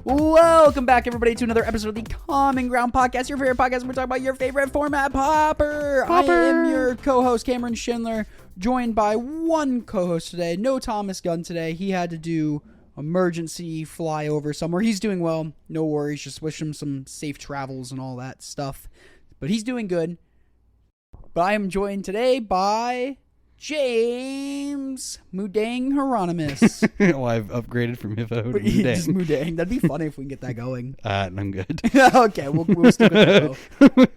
Welcome back, everybody, to another episode of the Common Ground Podcast, your favorite podcast. We're talking about your favorite format, Pauper. I am your co-host, Cameron Schindler, joined by one co-host today. No Thomas Gunn today. He had to do emergency flyover somewhere. He's doing well. No worries. Just wish him some safe travels and all that stuff. But he's doing good. But I am joined today by James Mudang Hieronymus. Well, I've upgraded from Hippo to Mudang. Just Mudang. That'd be funny if we can get that going. I'm good. Okay, we'll stick with Hippo.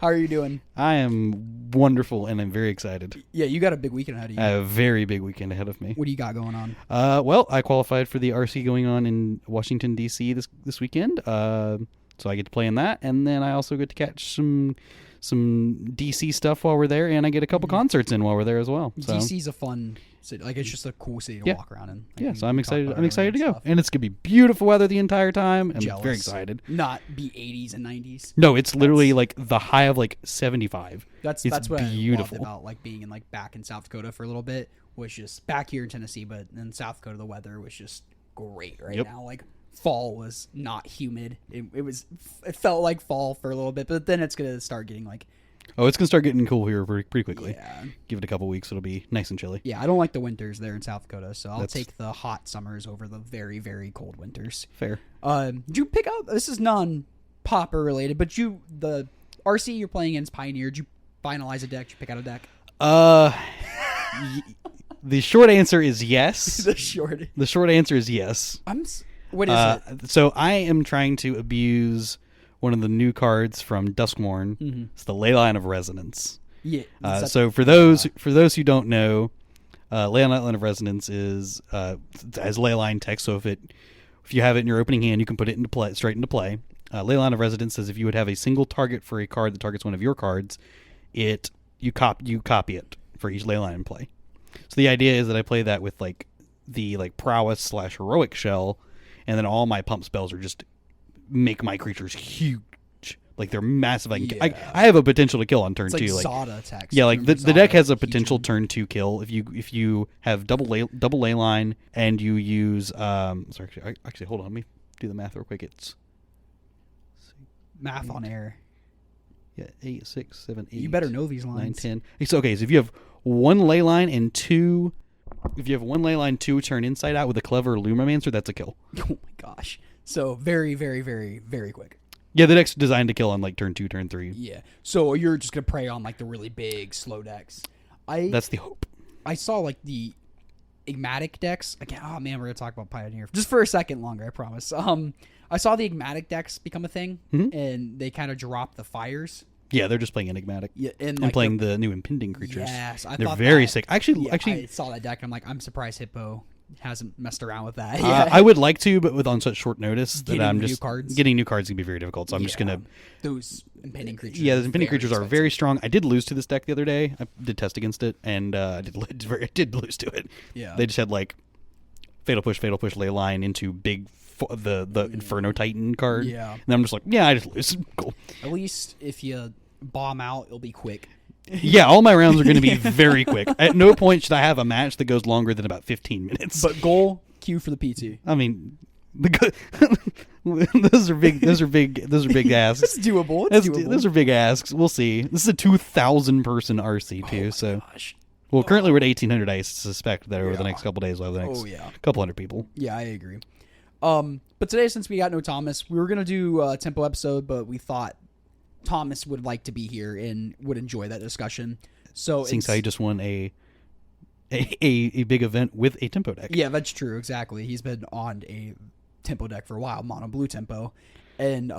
How are you doing? I am wonderful, and I'm very excited. Yeah, you got a big weekend ahead of you. I have a very big weekend ahead of me. What do you got going on? Well, I qualified for the RC going on in Washington, D.C. this weekend, so I get to play in that, and then I also get to catch some DC stuff while we're there, and I get a couple concerts in while we're there as well. So. DC's a fun city. Like, it's just a cool city to walk around in. Yeah, so I'm excited. I'm excited to go, and it's gonna be beautiful weather the entire time. I'm very excited. Not be 80s and 90s. No, it's literally like the high of like 75. That's what beautiful. I loved about like being in like back in South Dakota for a little bit. Was just back here in Tennessee, but in South Dakota the weather was just great right now. Like, fall was not humid. It felt like fall for a little bit, but then it's gonna start getting like. Oh, it's gonna start getting cool here pretty quickly. Yeah. Give it a couple weeks, it'll be nice and chilly. Yeah, I don't like the winters there in South Dakota, so I'll take the hot summers over the very, very cold winters. Fair. Did you pick up? This is non-Pauper related, but the RC you're playing against Pioneer. Did you finalize a deck? Did you pick out a deck? The short answer is yes. The short answer is yes. What is it? So I am trying to abuse one of the new cards from Duskmourn. Mm-hmm. It's the Leyline of Resonance. Yeah. So for those who don't know, Leyline of Resonance is as Leyline text. So if you have it in your opening hand, you can put it straight into play. Leyline of Resonance says if you would have a single target for a card that targets one of your cards, you copy it for each Leyline in play. So the idea is that I play that with like the prowess / heroic shell, and then all my pump spells are just make my creatures huge. Like, they're massive. I have a potential to kill on turn 2. Like Zada attacks. Yeah, like the deck has a potential turn 2 kill if you have double Leyline and you use actually hold on, let me do the math real quick. It's math on air. Yeah, 8, 6, 7, 8. You better know these lines. 9, 10. It's okay. So if you have one Leyline and 2, if you have one Leyline 2 turn inside out with a clever Lumimancer, that's a kill. Oh my gosh. So very, very, very, very quick. Yeah, the deck's designed to kill on like turn 2, turn 3. Yeah. So you're just gonna prey on like the really big slow decks. That's the hope. I saw like the Igmatic decks. Again, oh man, we're gonna talk about Pioneer just for a second longer, I promise. I saw the Igmatic decks become a thing, and they kind of dropped the fires. Yeah, they're just playing Enigmatic. Yeah, and like playing the new Impending Creatures. Yes, they're very sick. Actually, I saw that deck and I'm like, I'm surprised Hippo hasn't messed around with that. I would like to, but on such short notice that I'm just getting new cards can be very difficult. So I'm just gonna those Impending Creatures. Yeah, those Impending Creatures are very strong. I did lose to this deck the other day. I did test against it, and I did lose to it. Yeah, they just had like Fatal Push, Leyline into big. The Inferno Titan card. Yeah. And I'm just like, I just lose. Cool. At least if you bomb out, it'll be quick. Yeah, all my rounds are going to be very quick. At no point should I have a match that goes longer than about 15 minutes. But goal, Q for the PT. I mean, those are big asks. It's doable. Those are big asks. We'll see. This is a 2,000 person RC too. Gosh. Well, currently we're at 1,800. I suspect that over the next couple days we'll have the next couple hundred people. Yeah, I agree. But today, since we got no Thomas, we were going to do a tempo episode, but we thought Thomas would like to be here and would enjoy that discussion. So seems how you just won a big event with a tempo deck. Yeah, that's true. Exactly. He's been on a tempo deck for a while, mono blue tempo. And,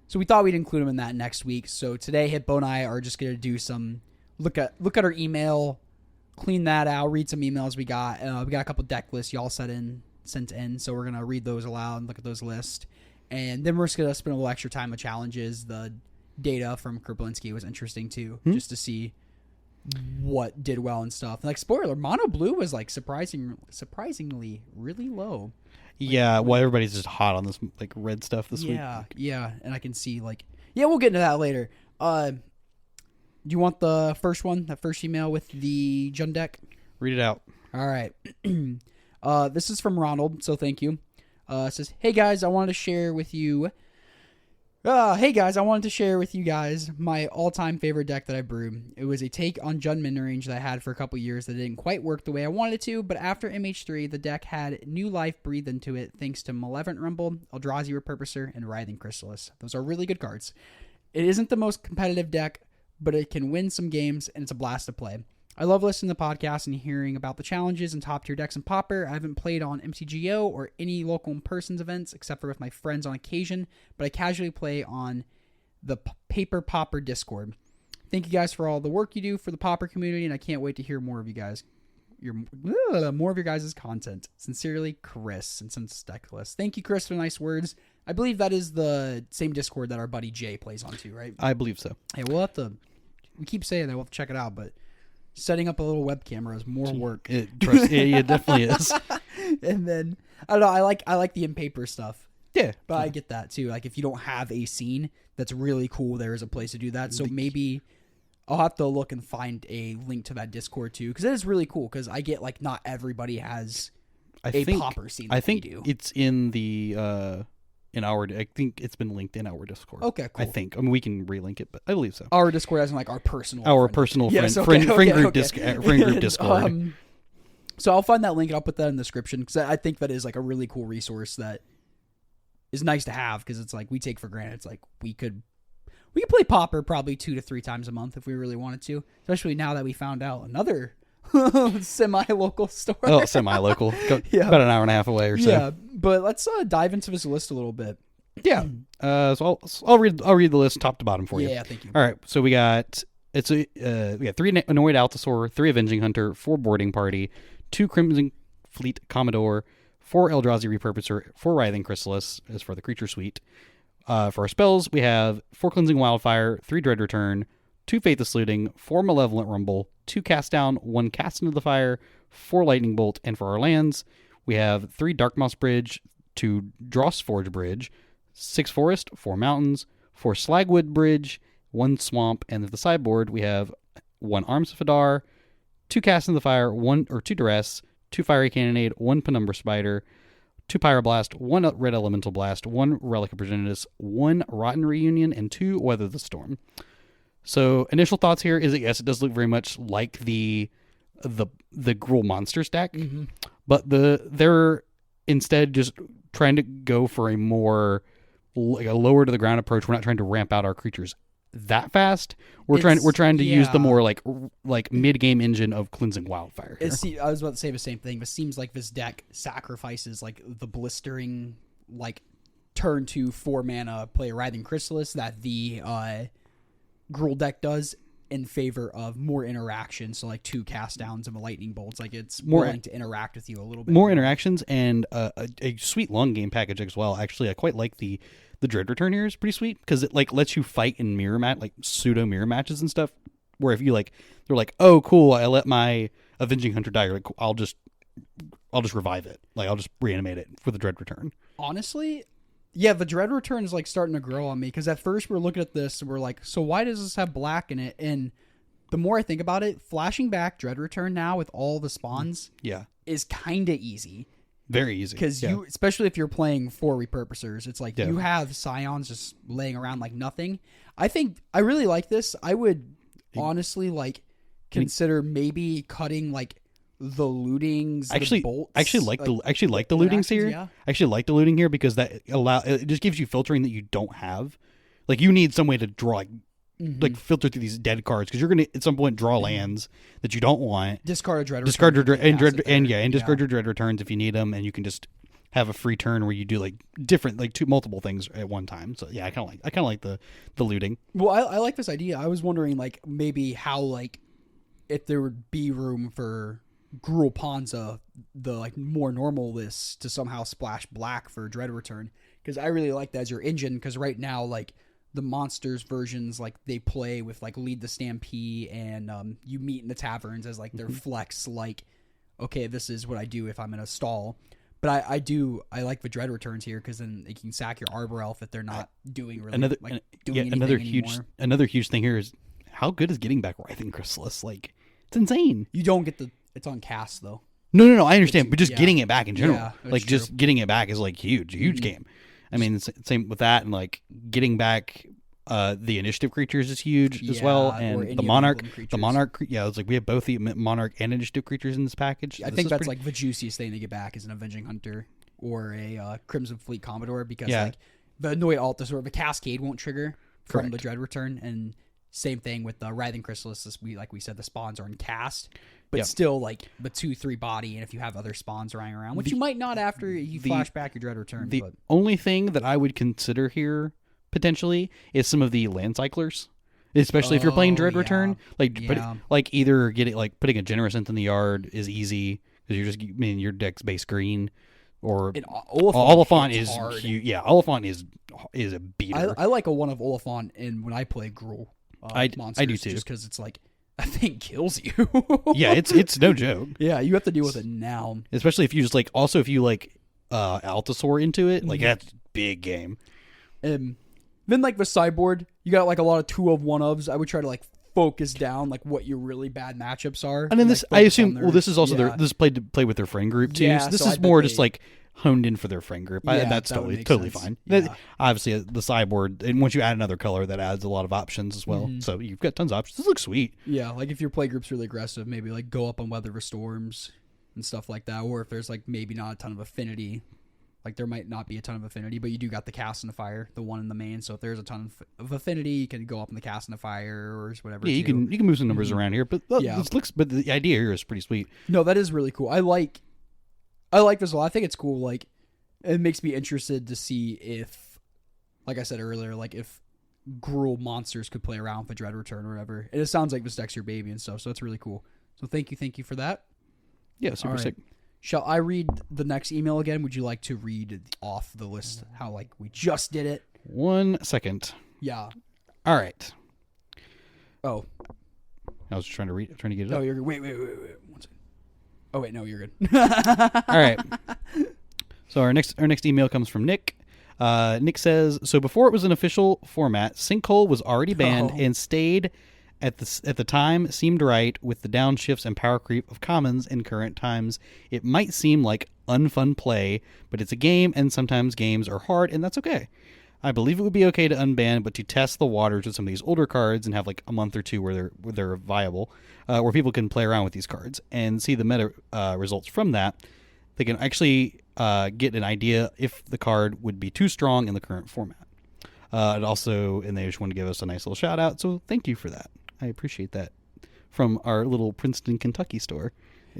so we thought we'd include him in that next week. So today, Hippo and I are just going to do some look at our email, clean that out, read some emails we got. We got a couple deck lists y'all sent in, so we're going to read those aloud and look at those lists. And then we're just going to spend a little extra time with challenges. The data from Krablinsky was interesting too, just to see what did well and stuff. Like, spoiler, mono blue was like surprisingly really low. Yeah, well, everybody's just hot on this like red stuff this week. Yeah, and I can see like, we'll get into that later. Do you want the first one, that first email with the Jund deck? Read it out. All right. This is from Ronald, so thank you. It says, "Hey guys, I wanted to share with you guys my all-time favorite deck that I brewed. It was a take on Jund Midrange that I had for a couple years that didn't quite work the way I wanted it to, but after MH3, the deck had new life breathed into it thanks to Malevolent Rumble, Eldrazi Repurposer, and Writhing Chrysalis. Those are really good cards. It isn't the most competitive deck, but it can win some games, and it's a blast to play. I love listening to the podcast and hearing about the challenges and top tier decks in Pauper. I haven't played on MTGO or any local in-person events except for with my friends on occasion, but I casually play on the Paper Pauper Discord. Thank you guys for all the work you do for the Pauper community, and I can't wait to hear more of you guys. More of your guys' content. Sincerely, Chris, and since Deckless. Thank you, Chris, for the nice words. I believe that is the same Discord that our buddy Jay plays on too, right? I believe so. Hey, we'll have to. We keep saying that we'll have to check it out, but setting up a little web camera is more work. It definitely is. And then I don't know. I like the in paper stuff. Yeah, but I get that too. Like if you don't have a scene that's really cool, there is a place to do that. So maybe I'll have to look and find a link to that Discord too, because it is really cool. Because I get like not everybody has Pauper scene. I think it's in the I think it's been linked in our Discord. Okay, cool. I think. I mean, we can relink it, but I believe so. Our Discord as in like our personal friend group Discord. So I'll find that link and I'll put that in the description because I think that is like a really cool resource that is nice to have because it's like we take for granted. It's like we could play Pauper probably 2 to 3 times a month if we really wanted to, especially now that we found out another semi-local store. Oh, semi-local. Yeah. About an hour and a half away or so. Yeah, but let's dive into this list a little bit. Yeah. So I'll read the list top to bottom for you. Yeah, thank you. All right. So we got 3 Annoyed Allosaur, 3 Avenging Hunter, 4 Boarding Party, 2 Crimson Fleet Commodore, 4 Eldrazi Repurposer, 4 Writhing Chrysalis as for the creature suite. For our spells, we have 4 Cleansing Wildfire, 3 Dread Return, 2 Faithless Looting, 4 Malevolent Rumble, 2 Cast Down, 1 Cast into the Fire, 4 Lightning Bolt, and for our lands, we have 3 Darkmoss Bridge, 2 Drossforge Bridge, 6 Forest, 4 Mountains, 4 Slagwood Bridge, 1 Swamp, and at the sideboard, we have 1 Arms of Hadar, 2 Cast into the Fire, 2 Duress, 2 Fiery Cannonade, 1 Penumbra Spider, 2 Pyroblast, 1 Red Elemental Blast, 1 Relic of Progenitus, 1 Rotten Reunion, and 2 Weather the Storm. So initial thoughts here is that yes, it does look very much like the Gruul Monsters deck, but they're instead just trying to go for a more like a lower to the ground approach. We're not trying to ramp out our creatures that fast. We're trying to use the more like mid game engine of Cleansing Wildfire here. I was about to say the same thing, but it seems like this deck sacrifices like the blistering like turn to 4 mana play a Writhing Chrysalis that the Gruul deck does in favor of more interaction. So like 2 Cast Downs and a Lightning Bolts. Like it's more willing to interact with you a little bit. More interactions and a sweet long game package as well. Actually, I quite like the Dread Return here is pretty sweet because it like lets you fight in mirror like pseudo mirror matches and stuff. Where if you like, they're like, oh cool, I let my Avenging Hunter die. Like, I'll just revive it. Like I'll just reanimate it for the Dread Return. Honestly, yeah, the Dread Return is like starting to grow on me because at first we're looking at this and we're like, so why does this have black in it? And the more I think about it, flashing back Dread Return now with all the spawns, is kind of easy. Very easy. Because you, especially if you're playing 4 repurposers, it's like you have Scions just laying around like nothing. I think I really like this. I would honestly like consider maybe cutting like the lootings. Actually, the bolts, I actually like the lootings here. Yeah. I actually like the looting here because it just gives you filtering that you don't have. Like you need some way to draw like filter through these dead cards because you're gonna at some point draw lands that you don't want. Discard a Dread Discard your discard your Dread Returns if you need them, and you can just have a free turn where you do like different multiple things at one time. So yeah, I kind of like the looting. Well, I like this idea. I was wondering like maybe how like if there would be room for Gruul Ponza, the like more normal list to somehow splash black for Dread Return because I really like that as your engine because right now like the monsters versions like they play with like Lead the Stampede and you meet in the taverns as like their flex like okay this is what I do if I'm in a stall, but I like the Dread Returns here because then you can sack your Arbor Elf if they're not doing really another huge thing here is how good is getting back Writhing Chrysalis. Like it's insane. You don't get it's on cast though. No. I understand, but just getting it back in general, Yeah, that's like true. just getting it back is like huge game. I mean, same with that, and like getting back the initiative creatures is huge as well, Yeah, or any and of the monarch, emblem creatures. the monarch. Yeah, it's like we have both the monarch and initiative creatures in this package. I This think is that's pretty- like the juiciest thing to get back is an Avenging Hunter or a Crimson Fleet Commodore, because Yeah. like the Annoy Altus or the Cascade won't trigger from the Correct. Dread Return, and same thing with the Writhing Chrysalis. Like we said, the spawns are in cast, but Yep. still like the 2/3 body, and if you have other spawns running around, which you might not after you flash back your Dread Return. The But only thing that I would consider here potentially is some of the land cyclers, especially if you're playing Dread yeah. Return. Like, Yeah. like either getting like putting a Generous Synth in the yard is easy because you're just your deck's base green, or and Oliphant hits is hard. huge. Yeah, Oliphant is a beater. I like a one of Oliphant in when I play Gruul monsters. I do too. Just because it's like that thing kills you. Yeah, it's no joke. Yeah, you have to deal with it now. Especially if you just like if you like Altasaur into it, like that's big game. Then like the sideboard, you got like a lot of 2 of 1 ofs. I would try to like focus down like what your really bad matchups are. And then this, like, I focus on assume, this is also yeah. this is played to play with their friend group too. Yeah, so this so I is bet more just they- like honed in for their friend group. Yeah, That's that would totally make sense. fine. Yeah. Obviously, the sideboard, and once you add another color, that adds a lot of options as well. So you've got tons of options. This looks sweet. Yeah, like if your play group's really aggressive, maybe like go up on Weather the Storms and stuff like that. Or if there's like maybe not a ton of affinity, like there might not be a ton of affinity, but you do got the Cast and the Fire, the one in the main. So if there's a ton of affinity, you can go up in the Cast and the Fire or whatever. Yeah, you too. can move some numbers around here, but Yeah. this looks. But the idea here is pretty sweet. No, that is really cool. I like this a lot. I think it's cool. Like, it makes me interested to see if, like I said earlier, like if Gruul monsters could play around with the Dread Return or whatever. And it sounds like this deck's your baby and stuff, so it's really cool. So thank you for that. Yeah, super All right. sick. Shall I read the next email again? Would you like to read off the list how like we just did it? 1 second. Yeah. All right. Oh. I was trying to get it Oh, up. you're good. Wait. 1 second. Oh wait, no, you're good. All right. So our next email comes from Nick. Nick says, so before it was an official format, Sinkhole was already banned and stayed at the time seemed right with the downshifts and power creep of commons in current times. It might seem like unfun play, but it's a game, and sometimes games are hard, and that's okay. I believe it would be okay to unban, but to test the waters with some of these older cards and have like a month or two where they're viable, where people can play around with these cards and see the meta results from that. They can actually get an idea if the card would be too strong in the current format. And they just want to give us a nice little shout out, so thank you for that. I appreciate that from our little Princeton, Kentucky store,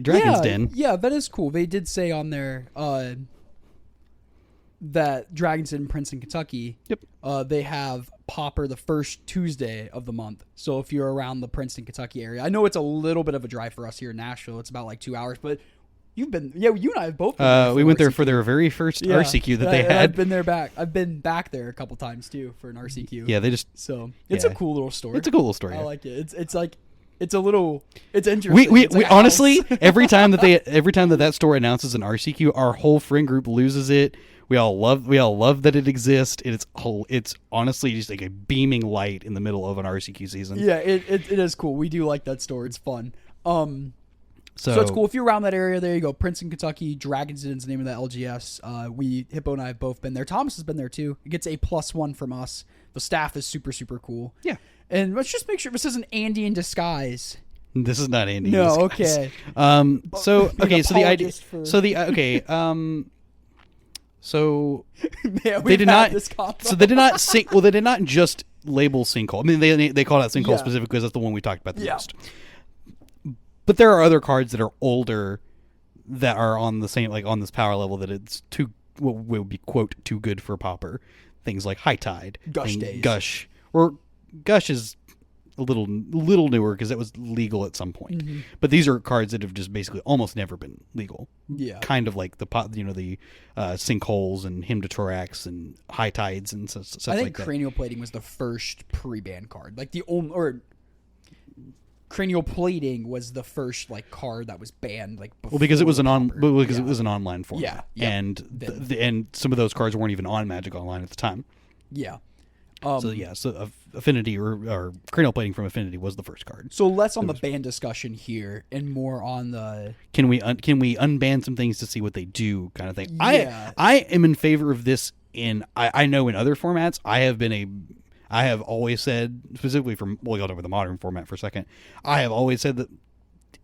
Dragon's Den. Yeah, that is cool. They did say on there that Dragon's Den in Princeton, Kentucky. Yep. They have Pauper the first Tuesday of the month. So if you're around the Princeton, Kentucky area, I know it's a little bit of a drive for us here in Nashville. It's about like 2 hours, but you and I have both. We went there for their very first RCQ that they had. I've been back there a couple times too for an RCQ. Yeah, they just. So it's a cool little story. It's a cool little story. I like it. It's like. It's a little. It's interesting. We It's like a honestly house. every time that store announces an RCQ, our whole friend group loses it. We all love that it exists. It's honestly just like a beaming light in the middle of an RCQ season. Yeah, it is cool. We do like that store. It's fun. So it's cool. If you're around that area, there you go. Princeton, Kentucky. Dragon's Den is the name of that LGS. Hippo and I have both been there. Thomas has been there too. It gets a +1 from us. The staff is super, super cool. Yeah. And let's just make sure this isn't Andy in disguise. This is not Andy. No, in disguise. okay. So okay. So the idea. apologist for- So the okay. So Yeah, they did not. This combo. So they did not sink. Well, they did not just label Sinkhole. I mean, they call that Sinkhole Yeah. specifically because that's the one we talked about the Yeah. most. But there are other cards that are older that are on the same, like on this power level, that it's too, what would be quote too good for Pauper. Things like High Tide, Gush Days. Gush, or Gush is a little newer because it was legal at some point. Mm-hmm. But these are cards that have just basically almost never been legal. Yeah. Kind of like the Sinkholes and Hymn to Thorax and High Tides and stuff I think like that. Cranial Plating was the first pre-ban card. Like the only, or Cranial Plating was the first like card that was banned. Like before Well, because it was Pauper. it was an online format. Yeah. And and some of those cards weren't even on Magic Online at the time. Yeah. So Affinity or Cranial Plating from Affinity was the first card. So less on the ban discussion here and more on the can we unban some things to see what they do kind of thing. Yeah. I am in favor of this. I know in other formats I have always said, specifically we'll go over the modern format for a second. I have always said that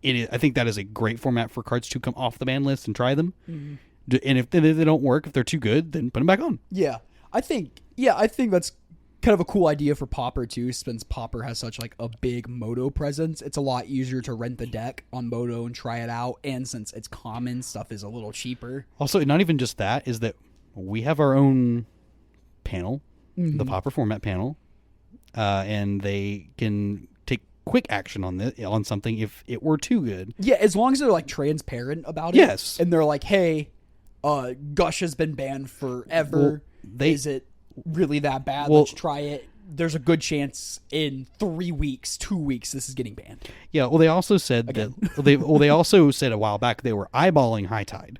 I think that is a great format for cards to come off the ban list and try them. Mm-hmm. And if they don't work, if they're too good, then put them back on. Yeah, I think that's kind of a cool idea for Pauper too, since Pauper has such like a big Moto presence. It's a lot easier to rent the deck on Moto and try it out, and since it's common, stuff is a little cheaper. Also, not even just that, is that we have our own panel, the Pauper format panel, and they can take quick action on something if it were too good. Yeah, as long as they're like transparent about it. Yes. And they're like, hey, Gush has been banned forever. Is it really that bad? Let's try it. There's a good chance in 3 weeks, 2 weeks, this is getting banned. Yeah, well, they also said they also said a while back they were eyeballing High Tide.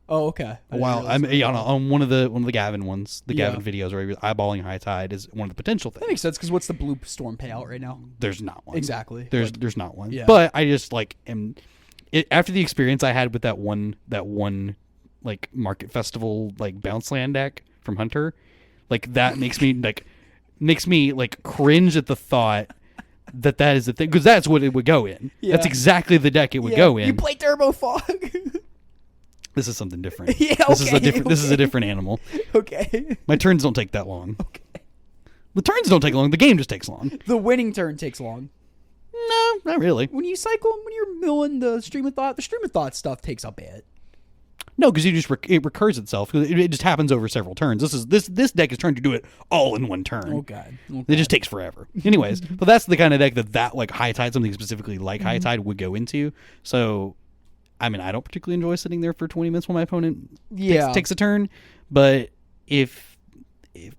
Oh, okay. On one of the Gavin ones, Gavin videos where he was eyeballing High Tide is one of the potential things. That makes sense, because what's the Blue Storm payout right now? There's not one. Exactly. There's not one. Yeah. But I just after the experience I had with that one like Market Festival like Bounce Land deck from Hunter, like that makes me cringe at the thought that is the thing, because that's what it would go in. Yeah. That's exactly the deck it would go in. You play Turbo Fog. This is something different. Yeah, okay, This is a different animal. Okay. My turns don't take that long. Okay. The turns don't take long. The game just takes long. The winning turn takes long. No, not really. When you cycle, when you're milling the Stream of Thought stuff takes a bit. No, because it recurs itself. It just happens over several turns. This deck is trying to do it all in one turn. Oh god. It just takes forever. Anyways, but that's the kind of deck that like High Tide, something specifically like High Tide would go into. So, I mean, I don't particularly enjoy sitting there for 20 minutes while my opponent takes a turn. But if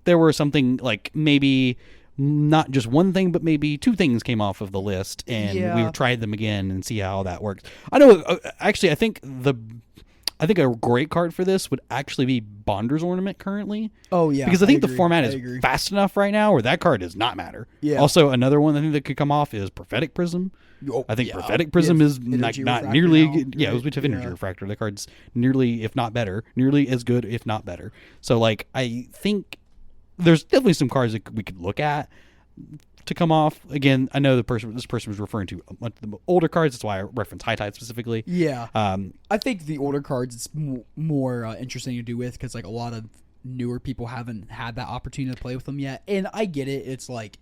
there were something like maybe not just one thing, but maybe two things came off of the list, and we tried them again and see how that works. I know. Actually, I think a great card for this would actually be Bonder's Ornament currently. Oh, yeah. Because I think the format is fast enough right now where that card does not matter. Yeah. Also, another one I think that could come off is Prophetic Prism. Oh, I think Prophetic Prism is not nearly... it was with Energy Refractor. The card's nearly, if not better, nearly as good, if not better. So, like, I think there's definitely some cards that we could look at to come off. Again, I know this person was referring to the older cards. That's why I referenced High Tide specifically. Yeah. I think the older cards it's more interesting to do with, because like a lot of newer people haven't had that opportunity to play with them yet. And I get it. It's like,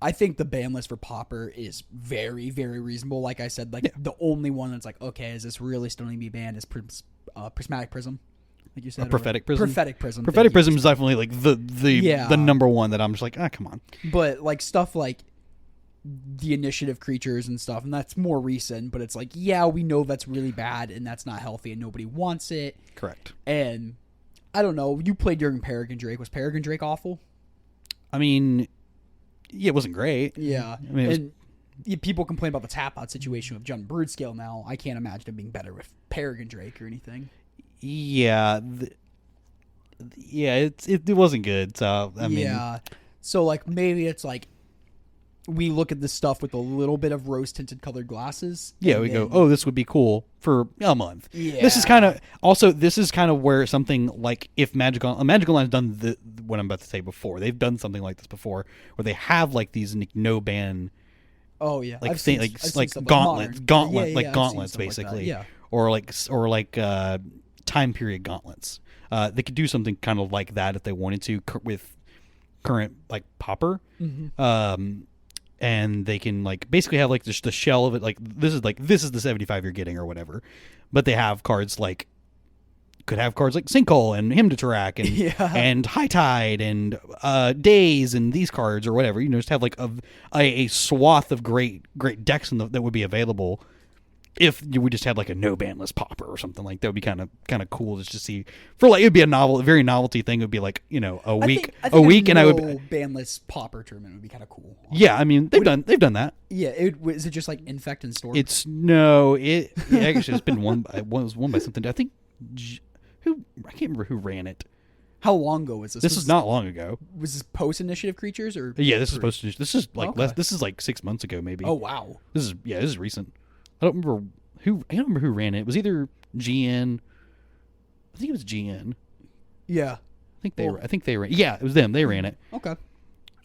I think the ban list for Pauper is very, very reasonable. Like I said, the only one that's like, okay, is this really still going to be banned is Prismatic Prism. Like you said, Prophetic Prism. Prophetic Prism. Prophetic Prism is definitely like the number one that I'm just like, come on. But like stuff like the initiative creatures and stuff, and that's more recent. But it's like, yeah, we know that's really bad and that's not healthy and nobody wants it. Correct. And I don't know. You played during Peregrine Drake. Was Peregrine Drake awful? I mean, yeah, it wasn't great. Yeah, I mean, people complain about the tap out situation with Jund Brood Scale now. I can't imagine it being better with Peregrine Drake or anything. Yeah, it wasn't good. So I mean, so like maybe it's like we look at this stuff with a little bit of rose tinted colored glasses. Yeah, we go, oh, this would be cool for a month. Yeah, this is kind of where something like if Magic Online's done what I'm about to say before. They've done something like this before, where they have like these no ban. Oh yeah, like gauntlets basically. Like or like time period gauntlets. They could do something kind of like that if they wanted to with current like Pauper. Mm-hmm. And they can like basically have like just the shell of it. Like this is the 75 you're getting or whatever. But they have cards like Sinkhole and Hymn to Tarak and High Tide and Days and these cards or whatever. You know, just have like a swath of great decks that would be available. If we just had like a no ban list Pauper or something like that, would be kind of cool just to see. For like, it'd be a very novelty thing. It would be like, you know, a week, and I would ban list Pauper tournament would be kind of cool. Yeah, I mean they've done that. Yeah, is it just like Infect and Storm? It actually it's been won by something. I think I can't remember who ran it. How long ago was this? This is not long ago. Was this post-initiative creatures or? Yeah, this is supposed to. This is like Okay. this is like 6 months ago, maybe. Oh wow. This is recent. I don't remember who ran it. It was either GN. I think it was GN. Yeah. I think they ran. Yeah, it was them. They ran it. Okay.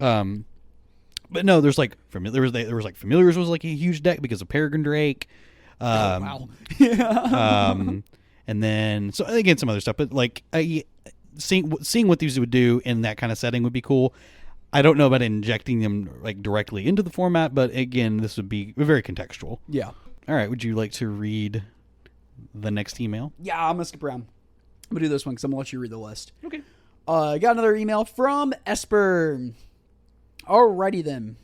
But no, there's like there was like Familiars was like a huge deck because of Peregrine Drake. Wow. And then so again some other stuff, but like seeing what these would do in that kind of setting would be cool. I don't know about injecting them like directly into the format, but again, this would be very contextual. Yeah. All right, would you like to read the next email? Yeah, I'm gonna skip around. I'm gonna do this one because I'm gonna let you read the list. Okay. I got another email from Esper. Alrighty then.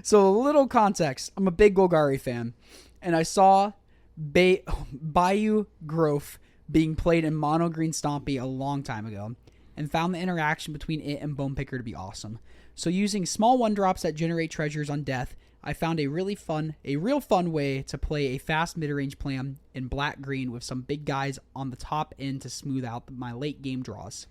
So a little context. I'm a big Golgari fan, and I saw Bayou Growth being played in Mono Green Stompy a long time ago, and found the interaction between it and Bone Picker to be awesome. So using small 1-drops that generate treasures on death, I found a real fun way to play a fast mid-range plan in black-green with some big guys on the top end to smooth out my late game draws.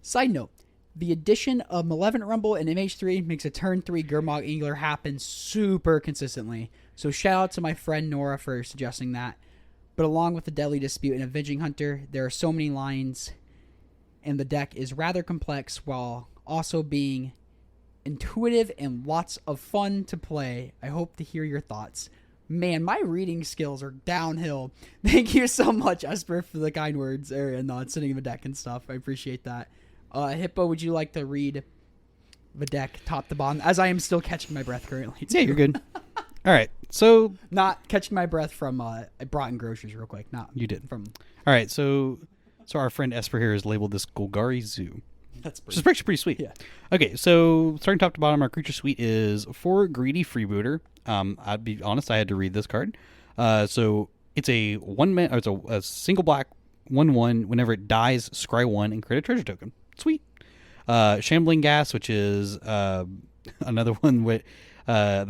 Side note, the addition of Malevolent Rumble and MH3 makes a turn 3 Gurmag Angler happen super consistently, so shout out to my friend Nora for suggesting that. But along with the Deadly Dispute and Avenging Hunter, there are so many lines, and the deck is rather complex while also being intuitive and lots of fun to play. I hope to hear your thoughts. Man, my reading skills are downhill. Thank you so much, Esper, for the kind words and sending the deck and stuff. I appreciate that. Hippo, would you like to read the deck top to bottom? As I am still catching my breath currently. Yeah, you're good. All right, so not catching my breath from I brought in groceries real quick. Not you did from. All right, so our friend Esper here has labeled this Golgari Zoo. That's which is actually pretty sweet. Yeah. Okay, so starting top to bottom, our creature suite is for Greedy Freebooter. I'd be honest, I had to read this card. So it's a it's a single black 1/1. Whenever it dies, scry 1 and create a treasure token. Sweet. Shambling Gas, which is another one that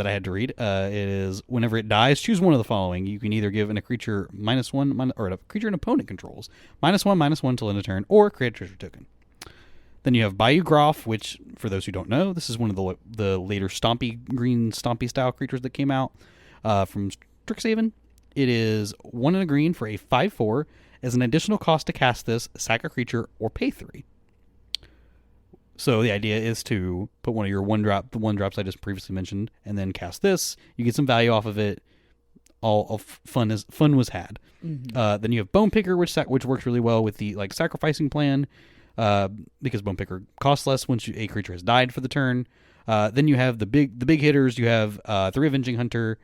I had to read. It is whenever it dies, choose one of the following. You can either give a creature -1, or a creature an opponent controls -1/-1 till end of turn, or create a treasure token. Then you have Bayou Groff, which, for those who don't know, this is one of the later green stompy style creatures that came out from Strixhaven. It is 1 and a green for a 5/4. As an additional cost to cast this, sack a creature or pay 3. So the idea is to put one of your the 1-drops I just previously mentioned, and then cast this. You get some value off of it. All fun was had. Mm-hmm. Then you have Bone Picker, which works really well with the sacrificing plan. Because Bone Picker costs less once a creature has died for the turn. Then you have the big hitters. You have 3 Avenging Hunter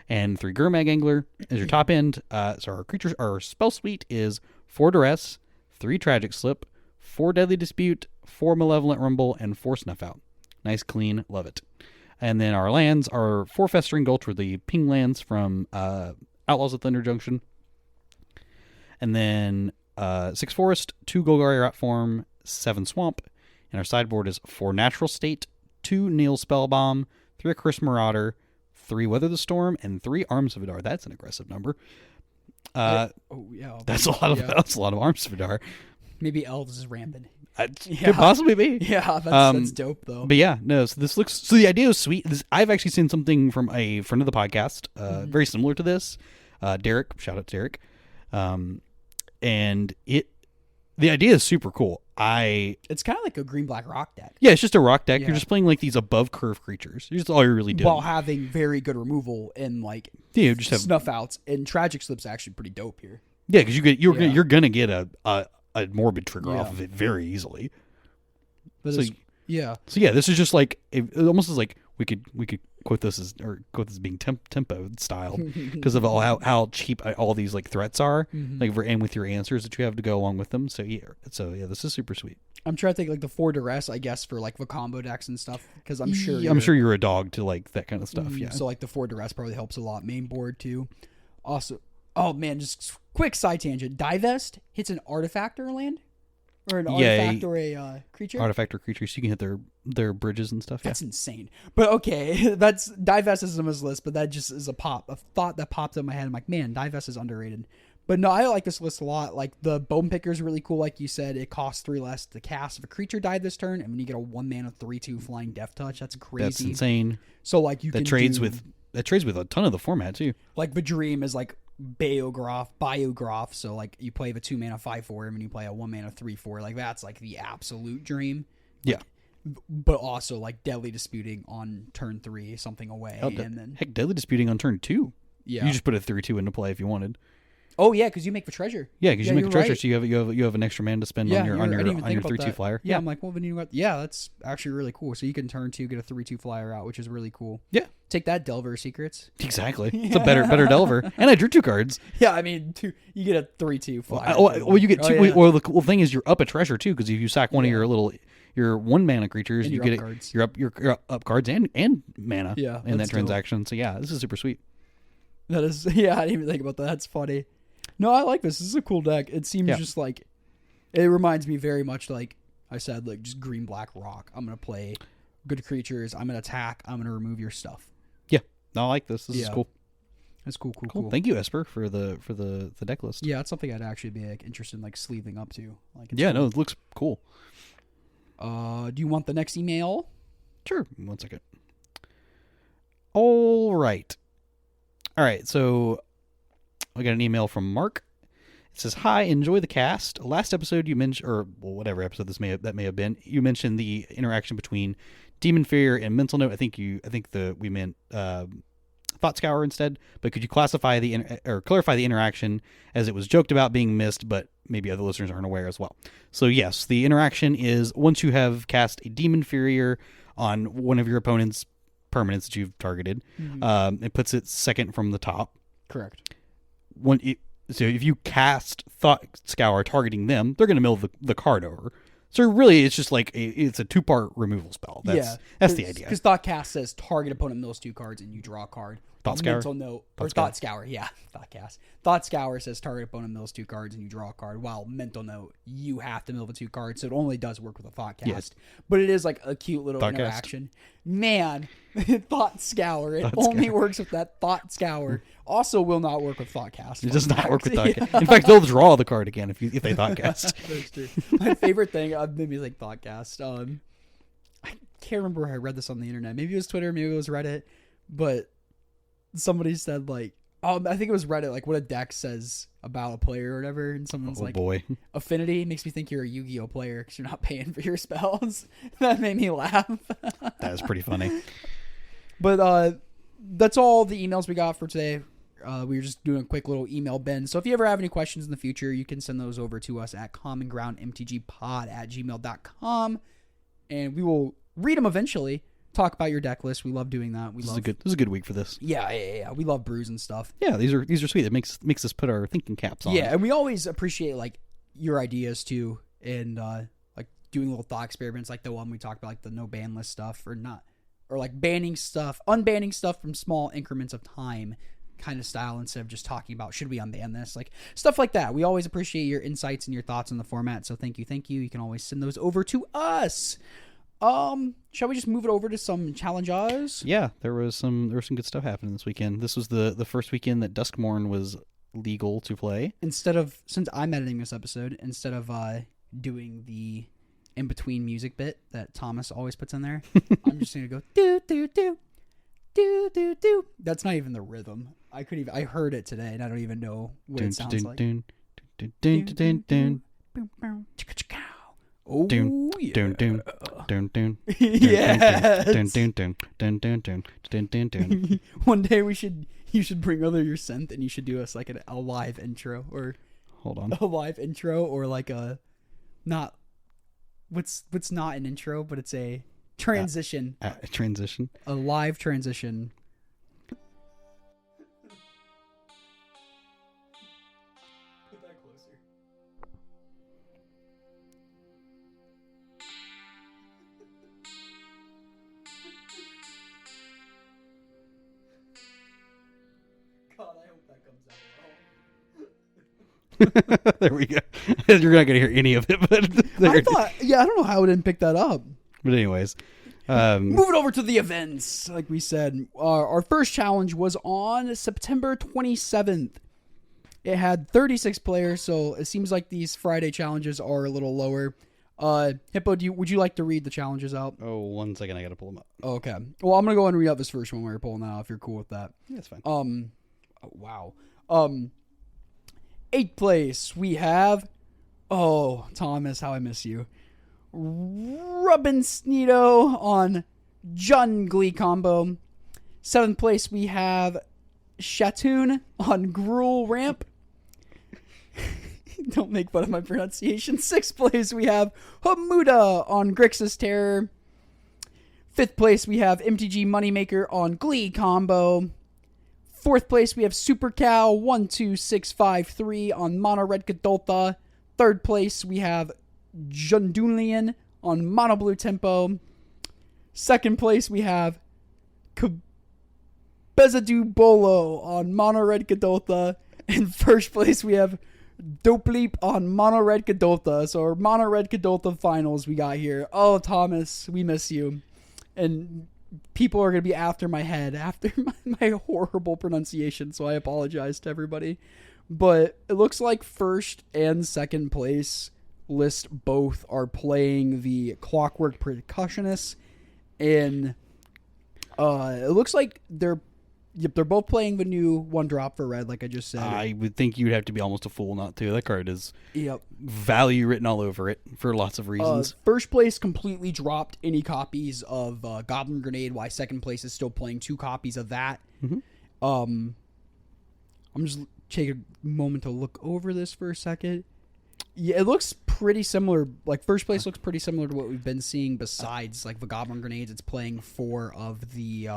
and 3 Gurmag Angler as your top end. So our spell suite is 4 Duress, 3 Tragic Slip, 4 Deadly Dispute, 4 Malevolent Rumble, and 4 Snuff Out. Nice, clean, love it. And then our lands are 4 Festering Gulch, or the ping lands from Outlaws of Thunder Junction. And then 6 Forest, 2 Golgari Rat Form, 7 Swamp, and our sideboard is 4 Natural State, 2 Neil Spellbomb, 3 Accursed Marauder, 3 Weather the Storm, and 3 Arms of Vidar. That's an aggressive number. Yeah, that's a lot of Arms of Vidar. Maybe Elves is rampant. Could possibly be. Yeah, that's dope though. But yeah, no. So the idea is sweet. I've actually seen something from a friend of the podcast, very similar to this. Derek, shout out to Derek. And the idea is super cool. It's kind of like a green-black rock deck. Yeah, it's just a rock deck. Yeah. You're just playing these above curve creatures. You're just all you're really doing. While having very good removal and you just have snuff outs, and Tragic Slip's actually pretty dope here. Yeah, because you're gonna get a morbid trigger off of it very easily. But so So this is just it almost is like we could quote this as being tempo style because of how cheap all these threats are, and with your answers that you have to go along with them. So this is super sweet. I'm trying to think the 4 Duress, I guess, for the combo decks and stuff, because I'm sure you're a dog to that kind of stuff. Yeah. So the 4 Duress probably helps a lot. Main board too. Also, oh man, just quick side tangent. Divest hits an artifact or land. Or an artifact or a creature? Artifact or creature, so you can hit their bridges and stuff. That's insane. But okay, that's Divest isn't on his list, but that just is a thought that popped in my head. I'm like, man, Divest is underrated. But no, I like this list a lot. Like the Bone Picker is really cool. Like you said, it costs 3 less to cast if a creature died this turn, and when you get a 1-mana 3/2 flying Death Touch, that's crazy. That's insane. So like you that can trades do, with a ton of the format too. like Vadream is like Biograph. So like you play the 2-mana 5/4, and when you play a 1-mana 3/4, like that's like the absolute dream. Yeah. But also like Deadly Disputing on turn 3, something away, and then heck, Deadly Disputing on turn 2. Yeah, you just put a 3/2 into play if you wanted. Oh yeah, because you make the treasure. Yeah, because you make a treasure, right. so you have an extra mana to spend on your 3/2 flyer. Yeah, I'm like, well, then you got that's actually really cool. So you can turn 2, get a 3/2 flyer out, which is really cool. Yeah, take that, Delver Secrets. Exactly, it's a better Delver, and I drew 2 cards. Yeah, I mean, you get a 3/2 flyer. Well, you get 2. Yeah. Well, the cool thing is you're up a treasure too, because if you sack one of your 1-mana creatures, and you're up cards and mana. Yeah, in that transaction. So yeah, this is super sweet. That is, I didn't even think about that. That's funny. No, I like this. This is a cool deck. It seems just like, it reminds me very much like I said, like just green, black, rock. I'm going to play good creatures. I'm going to attack. I'm going to remove your stuff. Yeah. No, I like this. This is cool. That's cool. Thank you, Esper, for the deck list. Yeah, it's something I'd actually be like interested in like sleeving up to. Like, yeah, cool. No, it looks cool. Do you want the next email? Sure. 1 second. All right. So I got an email from Mark. It says, "Hi, enjoy the cast. Last episode you mentioned, or whatever episode that may have been, you mentioned the interaction between Demon Fear and Mental Note. I think we meant Thought Scour instead. But could you clarify the interaction, as it was joked about being missed, but maybe other listeners aren't aware as well. So yes, the interaction is once you have cast a Demon Fear on one of your opponent's permanents that you've targeted, it puts it second from the top. Correct. So if you cast Thought Scour targeting them, they're going to mill the card over. So really, it's just like it's a 2-part removal spell. That's the idea. Because Thought Cast says target opponent mills 2 cards and you draw a card. Thought Scour? Mental Note, or Thought Scour, yeah. Thought Cast. Thought Scour says target opponent mills 2 cards and you draw a card, while Mental Note, you have to mill the 2 cards, so it only does work with a Thought Cast. Yes. But it is like a cute little interaction. Man, Thought Scour, it only works with that Thought Scour. Also will not work with Thought Cast. It does not work with Thought Cast. In fact, they'll draw the card again if they Thought Cast. That's true. My favorite thing, made me think Thought Cast. I can't remember where I read this on the internet. Maybe it was Twitter, maybe it was Reddit, but somebody said like, I think it was Reddit, like what a deck says about a player or whatever, and someone's boy, affinity makes me think you're a Yu-Gi-Oh player because you're not paying for your spells. That made me laugh. That was pretty funny. But that's all the emails we got for today. We were just doing a quick little email bin. So if you ever have any questions in the future, you can send those over to us at commongroundmtgpod@gmail.com, and we will read them eventually. Talk about your deck list. We love doing that. This is a good week for this. Yeah. We love brews and stuff. Yeah, these are sweet. It makes us put our thinking caps on. Yeah, and we always appreciate like your ideas too, and like doing little thought experiments, like the one we talked about, like the no ban list stuff, or like banning stuff, unbanning stuff from small increments of time kind of style, instead of just talking about should we unban this, like stuff like that. We always appreciate your insights and your thoughts on the format. So thank you. You can always send those over to us. Shall we just move it over to some challenges? Yeah, there was some good stuff happening this weekend. This was the first weekend that Duskmorn was legal to play. Since I'm editing this episode, instead of doing the in between music bit that Thomas always puts in there, I'm just gonna go do do do do do do. That's not even the rhythm. I heard it today, and I don't even know what it sounds like. Oh, yeah. One day you should bring over your synth, and you should do us like a live intro, or a live intro, or like a not what's not an intro, but it's a transition. A live transition. Put that closer. God, I hope that comes out well. There we go. You're not gonna hear any of it, but I don't know how it didn't pick that up. But anyways, moving over to the events, like we said, our first challenge was on September 27th. It had 36 players, so it seems like these Friday challenges are a little lower. Hippo, would you like to read the challenges out? Oh, 1 second. I got to pull them up. Okay. Well, I'm going to go ahead and read out this first one while you're pulling that out, if you're cool with that. Yeah, that's fine. Oh, wow. 8th place, we have... Oh, Thomas, how I miss you. Rubbin Sneedo on Jungly combo. 7th place, we have Shatoon on Gruel Ramp. Don't make fun of my pronunciation. 6th place, we have Hamuda on Grixis Terror. 5th place, we have MTG Moneymaker on Glee combo. 4th place, we have Super Cow 12653 on Mono Red Kadoltha. 3rd place, we have Jundulian on Mono Blue Tempo. 2nd place, we have Bezadu Bolo on Mono Red Kadoltha. And 1st place, we have Dope Leap on Mono Red Kadoltha. So our Mono Red Kadoltha finals we got here. Oh, Thomas, we miss you. And people are going to be after my head after my horrible pronunciation, so I apologize to everybody. But it looks like 1st and 2nd place list both are playing the Clockwork Percussionist. And it looks like they're both playing the new 1-drop for red, like I just said. I would think you'd have to be almost a fool not to. That card is Yep. value written all over it for lots of reasons. 1st place completely dropped any copies of Goblin Grenade, while 2nd place is still playing 2 copies of that. Mm-hmm. I'm just taking a moment to look over this for a second. Yeah, it looks pretty similar. Like, 1st place looks pretty similar to what we've been seeing besides, like, the Goblin Grenades. It's playing 4 of the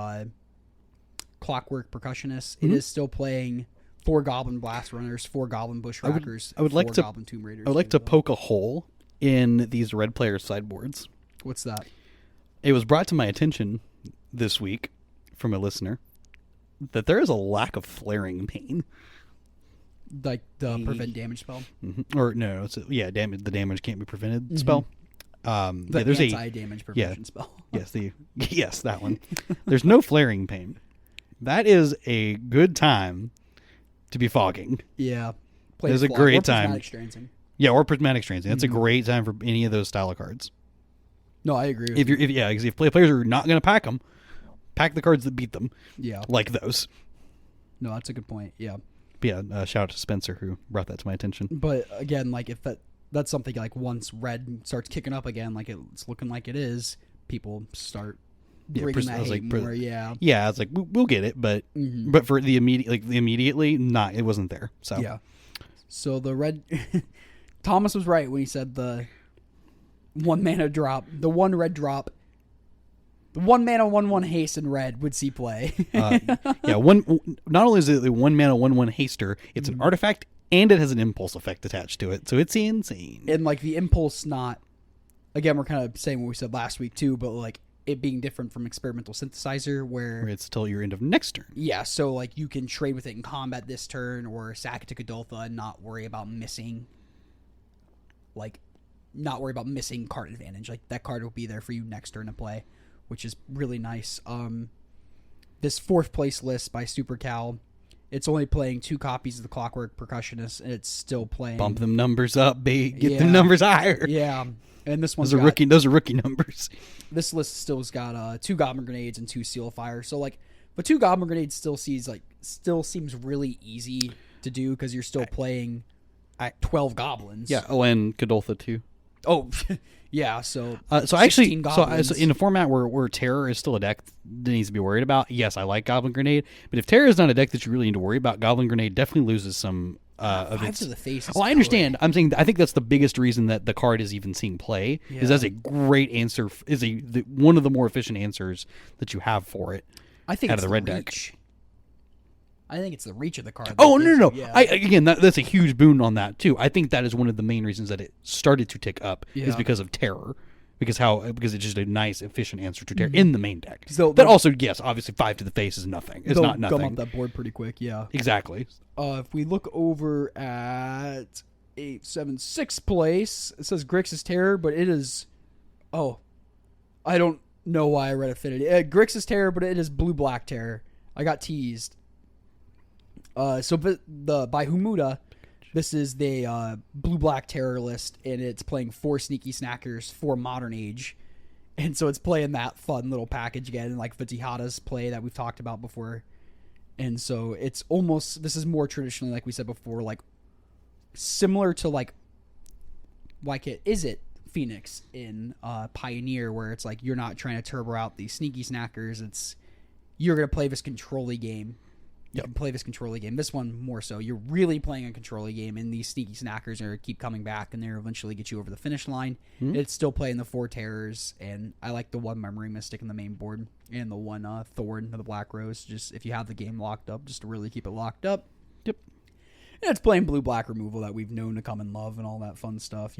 Clockwork Percussionists. Mm-hmm. It is still playing 4 Goblin Blast Runners, 4 Goblin Bushwhackers, I would like 4 to Goblin Tomb Raiders. I would like to poke a hole in these red player sideboards. What's that? It was brought to my attention this week from a listener that there is a lack of flaring pain. Like the prevent damage spell? Mm-hmm. Or no, the damage can't be prevented spell. The there's anti-damage prevention spell. Yes, that one. There's no flaring pain. That is a good time to be fogging. Yeah. It's a great time. Strancing. Yeah, or prismatic strancing. That's a great time for any of those style of cards. No, I agree. If players are not going to pack them, pack the cards that beat them. Yeah. Like those. No, that's a good point. Yeah. But yeah, shout out to Spencer who brought that to my attention. But again, like if that's something like once red starts kicking up again, like it's looking like it is, people start bringing that hate more. Yeah. Yeah, it's like we'll get it, but for the immediately, it wasn't there. So yeah. So the red, Thomas was right when he said the 1 mana drop, the 1 red drop. The 1 mana 1/1 haste in red would see play. Not only is it the 1 mana 1/1 haster, it's an artifact and it has an impulse effect attached to it, so it's insane. And like the impulse, again, we're kind of saying what we said last week too, but like it being different from experimental synthesizer, where it's till your end of next turn. Yeah, so like you can trade with it in combat this turn, or sack it to Kadoltha and not worry about missing card advantage. Like that card will be there for you next turn to play, which is really nice. This 4th place list by Super Cal, it's only playing 2 copies of the Clockwork Percussionist, and it's still playing. Bump them numbers up, babe. Get them numbers higher. Yeah, and this one's those are rookie numbers. This list still's got 2 Goblin Grenades and 2 Seal of Fire. So like, but 2 Goblin Grenades still seems really easy to do because you're still playing 12 goblins. Yeah. Oh, and Kadoltha too. Oh, yeah. So actually, goblins. so in a format where Terror is still a deck that needs to be worried about, yes, I like Goblin Grenade. But if Terror is not a deck that you really need to worry about, Goblin Grenade definitely loses some of its. To the face. Oh, I understand. I'm saying I think that's the biggest reason that the card is even seeing play is as a great answer, one of the more efficient answers that you have for it. I think out it's of the red reach. deck. I think it's the reach of the card. Oh, no. Yeah. That's a huge boon on that, too. I think that is one of the main reasons that it started to tick up is because of Terror. Because it's just a nice, efficient answer to Terror in the main deck. So that also, yes, obviously 5 to the face is nothing. It's not nothing. Gum up that board pretty quick, yeah. Exactly. If we look over at 6th place, it says Grixis Terror, but it is... Oh, I don't know why I read Affinity. Grixis Terror, but it is Blue-Black Terror. I got teased. But by Humuda, this is the blue-black terror list, and it's playing 4 sneaky snackers for Modern Age. And so it's playing that fun little package again, like Fatihada's play that we've talked about before. And so it's almost, this is more traditionally, like we said before, like similar to like is it Phoenix in Pioneer, where it's like you're not trying to turbo out these sneaky snackers. It's you're going to play this control-y game. You can play this control-y game. This one more so. You're really playing a control-y game, and these sneaky snackers are keep coming back, and they'll eventually get you over the finish line. Mm-hmm. It's still playing the 4 terrors, and I like the 1 Memory Mystic in the main board, and the 1 Thorn of the Black Rose. Just if you have the game locked up, just to really keep it locked up. Yep. And it's playing blue-black removal that we've known to come in love and all that fun stuff,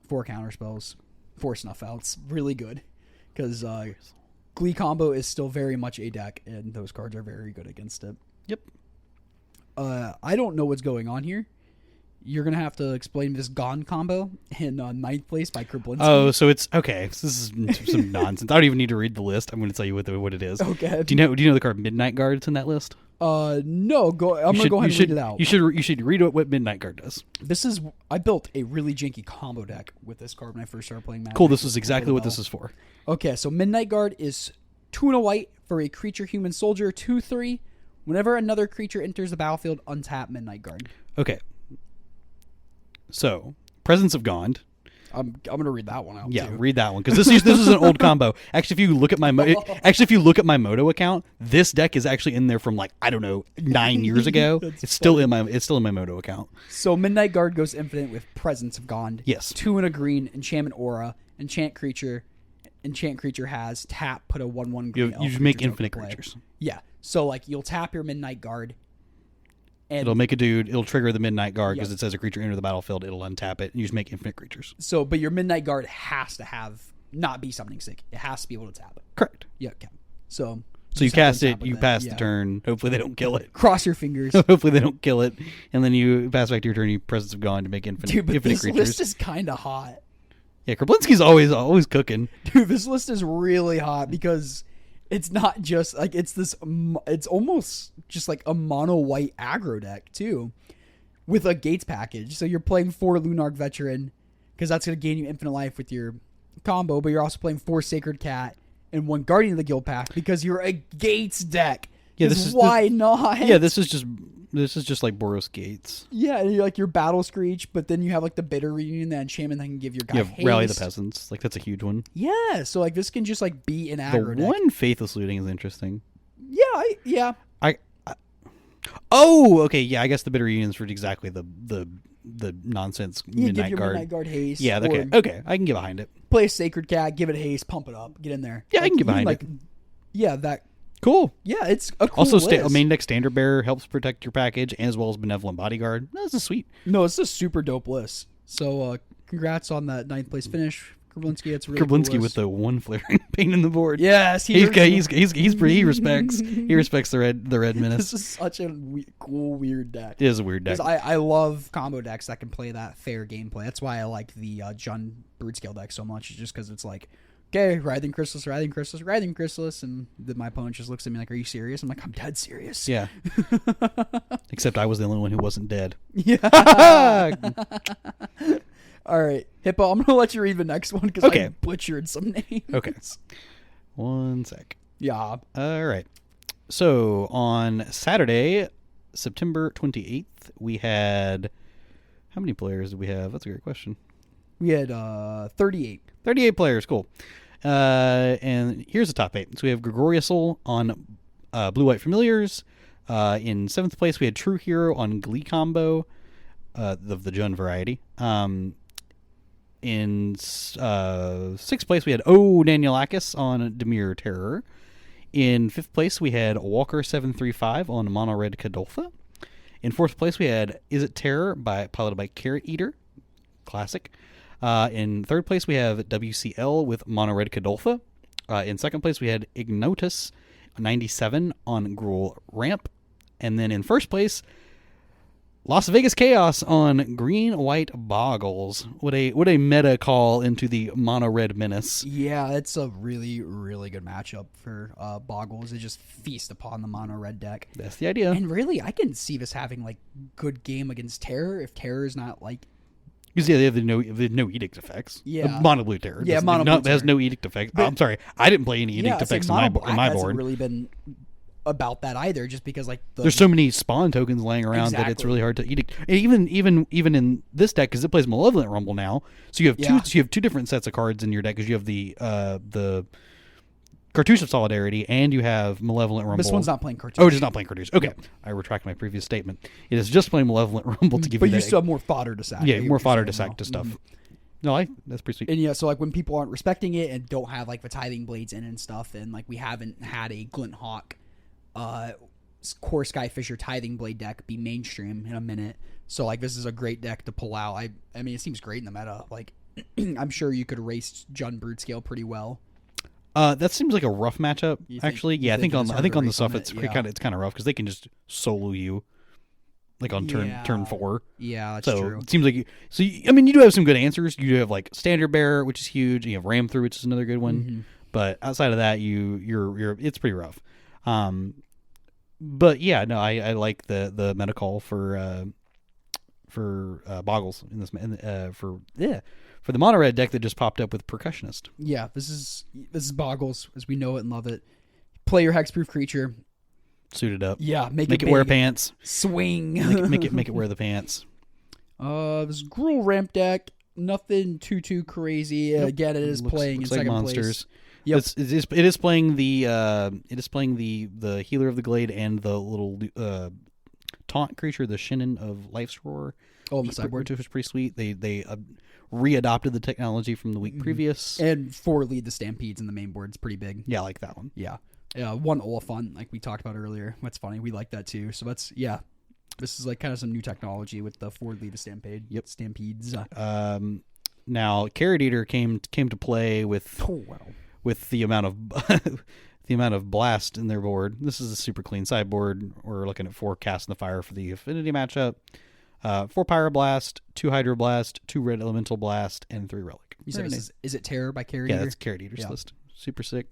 4 counterspells, 4 snuff outs. Really good, because Glee Combo is still very much a deck, and those cards are very good against it. Yep. I don't know what's going on here. You're going to have to explain this Gone combo in 9th place by Kerblinski. Oh, so it's okay. So this is some nonsense. I don't even need to read the list. I'm going to tell you what it is. Okay. Do you know the card Midnight Guard that's in that list? No. I'm going to go ahead and read it out. You should read what Midnight Guard does. I built a really janky combo deck with this card when I first started playing Magic. Cool. This is exactly what this is for. Okay. So Midnight Guard is 2 and a white for a creature human soldier, 2/3. Whenever another creature enters the battlefield, untap Midnight Guard. Okay. So, Presence of Gond. I'm gonna read that one out. Yeah, too. read that one because this is an old combo. Actually, if you look at my my Moto account, this deck is actually in there from 9 years ago. It's still in my Moto account. So Midnight Guard goes infinite with Presence of Gond. Yes. 2 and a green, enchantment aura, enchant creature has tap, put a 1/1 green. You just make infinite creatures. Yeah. So you'll tap your Midnight Guard. And it'll make a dude. It'll trigger the Midnight Guard because it says a creature enter the battlefield. It'll untap it. And you just make infinite creatures. So, but your Midnight Guard has to not be summoning sick. It has to be able to tap it. Correct. Yeah. Okay. So you cast it. You pass the turn. Hopefully they don't kill it. Cross your fingers. Hopefully they don't kill it. And then you pass back to your turn. You Presence of Gone to make infinite this creatures. List is kind of hot. Yeah, Kerblinski's always cooking. Dude, this list is really hot because it's not just it's almost just like a mono white aggro deck too, with a Gates package. So you're playing 4 Lunark Veteran because that's going to gain you infinite life with your combo, but you're also playing 4 Sacred Cat and 1 Guardian of the Guild pack because you're a Gates deck. Yeah, why not? Yeah, this is just like Boros Gates. Yeah, and you're your Battle Screech, but then you have the Bitter Reunion, that enchantment that can give your guy haste. Rally the Peasants. That's a huge one. Yeah, so this can just be an aggro deck. The one Faithless Looting is interesting. Yeah, Oh, okay. Yeah, I guess the Bitter Reunion is for exactly the nonsense Midnight give your Guard. Midnight Guard haste. Yeah, okay. I can get behind it. Play a Sacred Cat, give it haste, pump it up, get in there. Yeah, I can get behind it. Yeah, that. Cool. Yeah, it's a cool also, list. main deck Standard Bearer helps protect your package, as well as Benevolent Bodyguard. This is sweet. No, it's a super dope list. So, congrats on that 9th place finish, Kerblinski. It's really Kerblinski cool with the 1 flaring pain in the board. Yes, he respects the red menace. This is such a cool weird deck. It is a weird deck. I love combo decks that can play that fair gameplay. That's why I like the Jund Broodscale deck so much. Just because it's okay, Writhing Chrysalis, and then my opponent just looks at me like, "Are you serious?" I'm like, "I'm dead serious." Yeah. Except I was the only one who wasn't dead. Yeah. All right, Hippo, I'm gonna let you read the next one because I butchered some names. Okay. 1 sec. Yeah. All right. So on Saturday, September 28th, we had how many players did we have? That's a great question. We had 38. 38 players. Cool. And here's the top 8. So we have Gregoriusol on Blue-White Familiars. In 7th place, we had True Hero on Glee Combo, the Jund variety. In 6th place, we had Danielakis on Demir Terror. In 5th place, we had Walker 735 on Mono Red Kadolfa. In 4th place, we had Is It Terror piloted by Carrot Eater. Classic. In 3rd place, we have WCL with Mono Red Kadolfa. In 2nd place, we had Ignotus 97 on Gruul Ramp. And then in 1st place, Las Vegas Chaos on green-white boggles. What a meta call into the mono-red menace. Yeah, it's a really, really good matchup for boggles. They just feast upon the mono red deck. That's the idea. And really, I can see this having like good game against Terror if Terror is not like. Because they have no edict effects. Yeah. Mono blue Terror. Yeah, mono blue It has no edict effects. I'm sorry, I didn't play any edict effects on my board. Hasn't really been about that either, just because like there's so many spawn tokens laying around that it's really hard to edict. And even in this deck, because it plays Malevolent Rumble now, so you have two different sets of cards in your deck, because you have the Cartouche of Solidarity, and you have Malevolent Rumble. This one's not playing Cartouche. Oh, it's not playing Cartouche. Okay, I retract my previous statement. It is just playing Malevolent Rumble to give you. But you still have more fodder to sack. Yeah, more fodder to sack to stuff. No, that's pretty sweet. And yeah, so like when people aren't respecting it and don't have like the Tithing Blades in and stuff, and like we haven't had a Glint Hawk, Core Skyfisher Tithing Blade deck be mainstream in a minute. So like this is a great deck to pull out. I mean, it seems great in the meta. Like I'm sure you could race Jund Broodscale pretty well. That seems like a rough matchup, actually. Yeah, I think on the stuff it's kind of rough, because they can just solo you, like on turn 4. Yeah, that's so true. It seems like you do have some good answers. You do have like Standard Bearer, which is huge. You have Ram Through, which is another good one. Mm-hmm. But outside of that, you're it's pretty rough. But yeah, no, I like the meta call for boggles in this for the mono red deck that just popped up with Percussionist. Yeah, this is boggles as we know it and love it. Play your hexproof creature, suited up. Yeah, make it wear pants. Swing. make it wear the pants. This Gruul ramp deck, nothing too crazy. Nope. Again, it is playing in second monsters. Place. Yep. It is playing the Healer of the Glade and the little taunt creature, the Shinnin of Life's Roar. Oh, on the sideboard, which was pretty sweet. They readopted the technology from the week previous. And 4 lead the Stampedes in the main board. It's pretty big. Yeah, I like that one. Yeah. 1 Oliphant, like we talked about earlier. That's funny. We like that too. So that's this is like kind of some new technology with the 4 lead the Stampede. Yep. Stampedes. Now Carrot Eater came to play with the amount of blast in their board. This is a super clean sideboard. We're looking at 4 Cast in the Fire for the Affinity matchup. 4 Pyroblast, 2 Hydroblast, 2 Red Elemental Blast, and 3 Relic. You said is it Terror by Carrot Eater? Yeah, that's Carrot Eater's list. Super sick.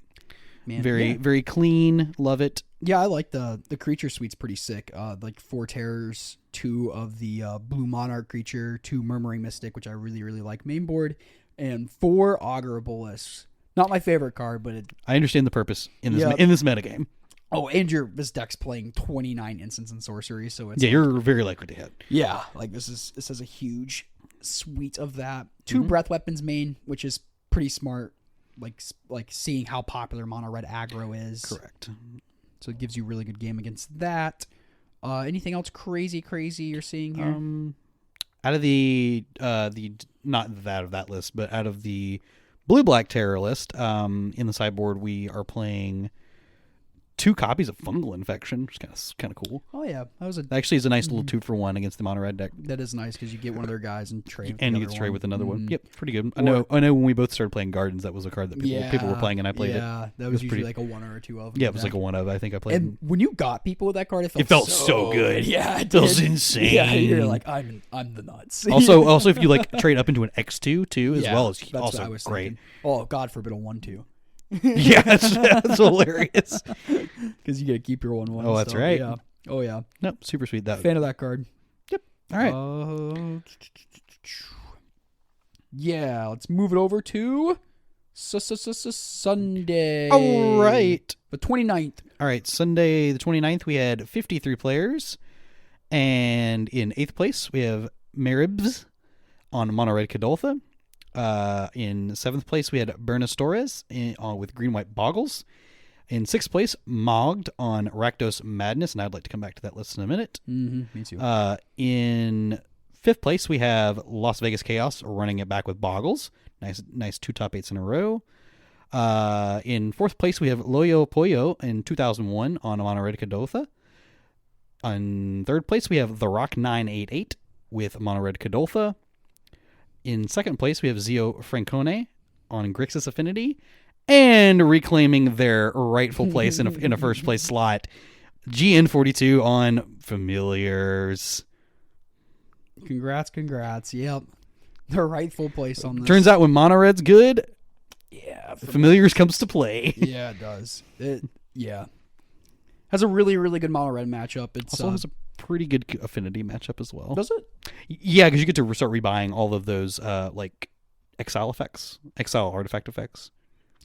Man, very clean. Love it. Yeah, I like the creature suite's pretty sick. Like 4 Terrors, 2 of the Blue Monarch creature, 2 Murmuring Mystic, which I really, really like main board, and 4 Augur Bolus. Not my favorite card, but I understand the purpose in this metagame. Oh, and this deck's playing 29 instants and sorcery, so it's you're very likely to hit. Yeah, like this has a huge suite of that. 2 Breath Weapons main, which is pretty smart. Like seeing how popular mono red aggro is. Correct. So it gives you a really good game against that. Anything else crazy you're seeing here? Out of the not that of that list, but out of the blue black terror list, in the sideboard we are playing 2 copies of Fungal Infection, which is kind of cool. Oh yeah, that actually is a nice little 2-for-1 against the mono red deck. That is nice because you get one of their guys and trade. And you get to trade with another one. Yep, pretty good. I know. When we both started playing Gardens, that was a card that people were playing, and I played it. Yeah, that was usually like a 1 or a 2 of. Yeah, it was like a 1 of. I think I played. And when you got people with that card, it felt so good. Yeah, it feels insane. Yeah, you're like I'm the nuts. also, if you like trade up into an X2 too, as well, as also great. Thinking. Oh, God forbid a 1/2. Yeah, that's hilarious. Because you get to keep your 1/1. Oh, that's right. Yeah. Oh, yeah. Nope, super sweet. Fan of that card. Yep. All right. Yeah, let's move it over to Sunday. All right. The 29th. All right, Sunday the 29th, we had 53 players. And in 8th place, we have Maribs on Mono Red Kadoltha. In 7th place, we had Bernastores with green-white boggles. In 6th place, Mogged on Rakdos Madness, and I'd like to come back to that list in a minute. Mm-hmm, me too. In 5th place, we have Las Vegas Chaos running it back with boggles. Nice 2 top 8s in a row. In 4th place, we have Loyo Pollo in 2001 on Mono Red Kadoltha. On 3rd place, we have The Rock 988 with Mono Red Kadoltha. In 2nd place, we have Zio Francone on Grixis Affinity. And reclaiming their rightful place in a first place slot, GN42 on Familiars. Congrats. Yep. Their rightful place on this. Turns out when Mono Red's good, yeah, Familiars comes to play. Yeah, it does. Has a really, really good Mono Red matchup. It's Also has a pretty good affinity matchup as well. Does it? Yeah, because you get to start rebuying all of those like exile artifact effects.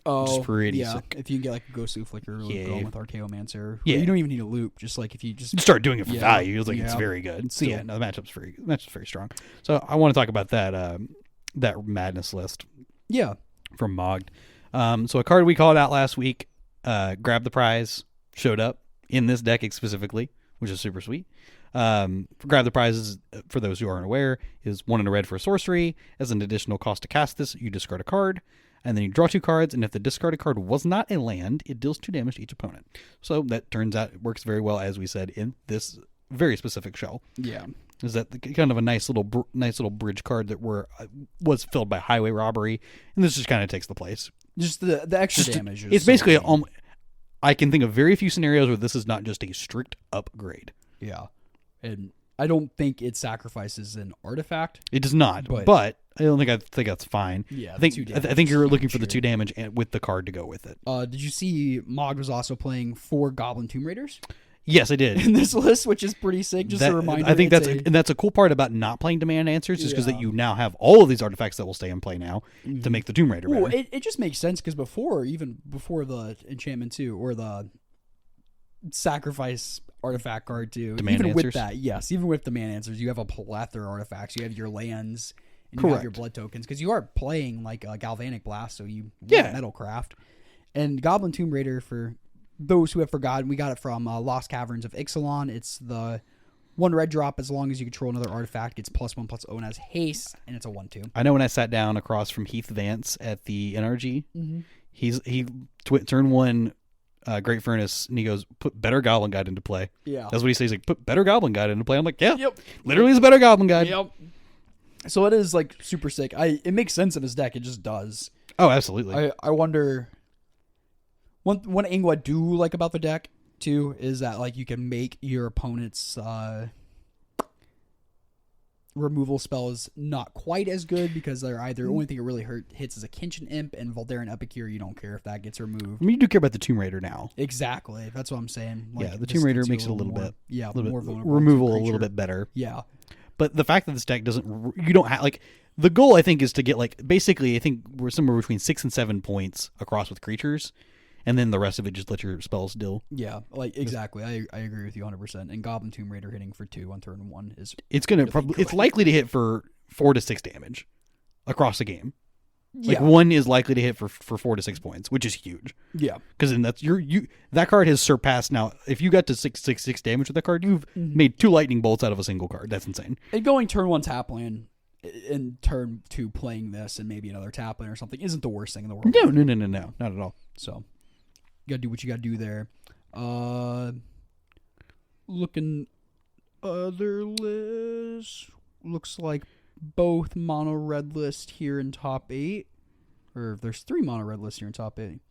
Oh, which is pretty yeah. sick. If you can get like a Ghost Flicker going with Archaeomancer, yeah, you don't even need a loop. Just like if you just start doing it for value, it's very good. So yeah, no, the matchup's very strong. So I want to talk about that madness list. Yeah, from Mogged. So a card we called out last week, Grab the Prize, showed up in this deck specifically, which is super sweet. Grab the Prizes, for those who aren't aware, is 1 and a red for a sorcery. As an additional cost to cast this, you discard a card, and then you draw 2 cards, and if the discarded card was not a land, it deals 2 damage to each opponent. So that turns out it works very well, as we said, in this very specific shell. Yeah. Is that kind of a nice little bridge card that was filled by Highway Robbery, and this just kind of takes the place. Just the extra damage. It's basically I can think of very few scenarios where this is not just a strict upgrade. Yeah, and I don't think it sacrifices an artifact. It does not, but I don't think that's fine. Yeah, I think you're looking for the 2 damage with the card to go with it. Did you see Mogg was also playing 4 Goblin Tomb Raiders? Yes, I did. In this list, which is pretty sick. Just a reminder. I think that's a cool part about not playing Demand Answers, is because that you now have all of these artifacts that will stay in play now to make the Tomb Raider better. Well, it just makes sense because before the Enchantment 2 or the Sacrifice artifact card 2, Demand even Answers? with that, yes, even with Demand Answers, you have a plethora of artifacts. You have your lands and you have your blood tokens because you are playing like a Galvanic Blast, so you want Metalcraft. And Goblin Tomb Raider, for those who have forgotten, we got it from Lost Caverns of Ixalan. It's the 1 red drop. As long as you control another artifact, it's +1/+0 and has haste, and it's a 1/2. I know when I sat down across from Heath Vance at the NRG, he turn 1 Great Furnace, and he goes, put Better Goblin Guide into play. Yeah. That's what he says. He's like, put Better Goblin Guide into play. I'm like, yeah. Yep. Literally is a Better Goblin Guide. Yep. So it is like super sick. It makes sense in his deck. It just does. Oh, absolutely. I wonder. One angle I do like about the deck too is that like you can make your opponent's removal spells not quite as good because they're either only thing it really hits is a Kinchin Imp and Voldaren Epicure. You don't care if that gets removed. I mean, you do care about the Tomb Raider now. Exactly. That's what I'm saying. Like, yeah, the Tomb Raider makes it a little bit. Yeah, a little more bit, vulnerable removal a little bit better. Yeah. But the fact that this deck you don't have, like, the goal I think is to get, like, basically I think we're somewhere between 6 and 7 points across with creatures, and then the rest of it just let your spells deal. Yeah, like exactly. I agree with you 100%. And Goblin Tomb Raider hitting for 2 on turn 1 is it's likely to hit for 4 to 6 damage across the game. Like 1 is likely to hit for 4 to 6 points, which is huge. Yeah, because then that's that card has surpassed now. If you got to 6 damage with that card, you've made 2 lightning bolts out of a single card. That's insane. And going turn 1 tap land and turn 2 playing this and maybe another tap land or something isn't the worst thing in the world. No, not at all. So you gotta do what you gotta do there. Looking other lists, looks like both mono red list here in top 8, or there's 3 mono red lists here in top 8.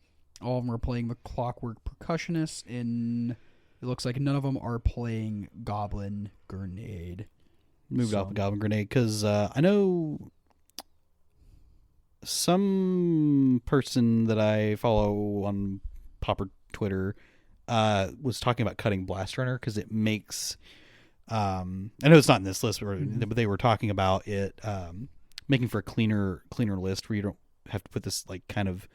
All of them are playing the Clockwork Percussionist, and it looks like none of them are playing Goblin Grenade. Moved off the Goblin Grenade because I know some person that I follow on Pauper Twitter was talking about cutting Blast Runner because it makes I know it's not in this list, but they were talking about it making for a cleaner list where you don't have to put this like kind of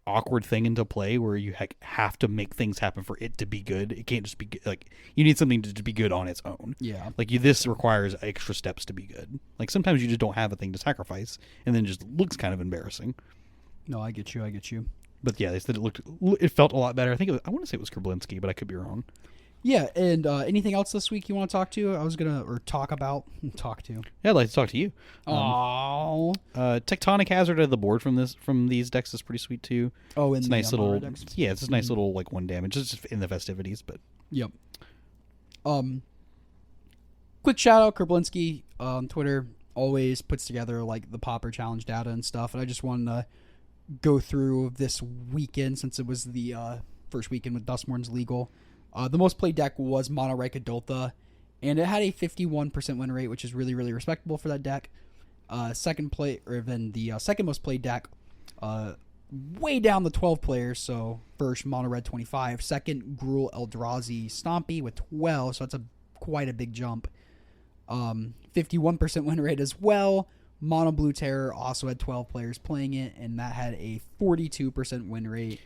awkward thing into play where you have to make things happen for it to be good. It can't just be like you need something to be good on its own. Yeah, like this requires extra steps to be good. Like sometimes you just don't have a thing to sacrifice, and then it just looks kind of embarrassing. No, I get you. But yeah, they said it felt a lot better. I want to say it was Kerblinski, but I could be wrong. Yeah, and anything else this week you want to talk to? Talk to. Yeah, I'd like to talk to you. Tectonic Tectonic Hazard of the board from these decks is pretty sweet too. Oh, it's a nice little decks? Yeah, it's a nice little like 1 damage. It's just in the festivities, but yep. Quick shout out Kerblinski on Twitter. Always puts together like the Pauper Challenge data and stuff, and I just wanted to go through this weekend since it was the first weekend with Dustmourn's legal. The most played deck was Mono Red Kadoltha, and it had a 51% win rate, which is really, really respectable for that deck. Second most played deck, way down the 12 players. So first, Mono Red 25. Second, Gruul Eldrazi Stompy with 12. So that's quite a big jump. 51% win rate as well. Mono Blue Terror also had 12 players playing it, and that had a 42% win rate.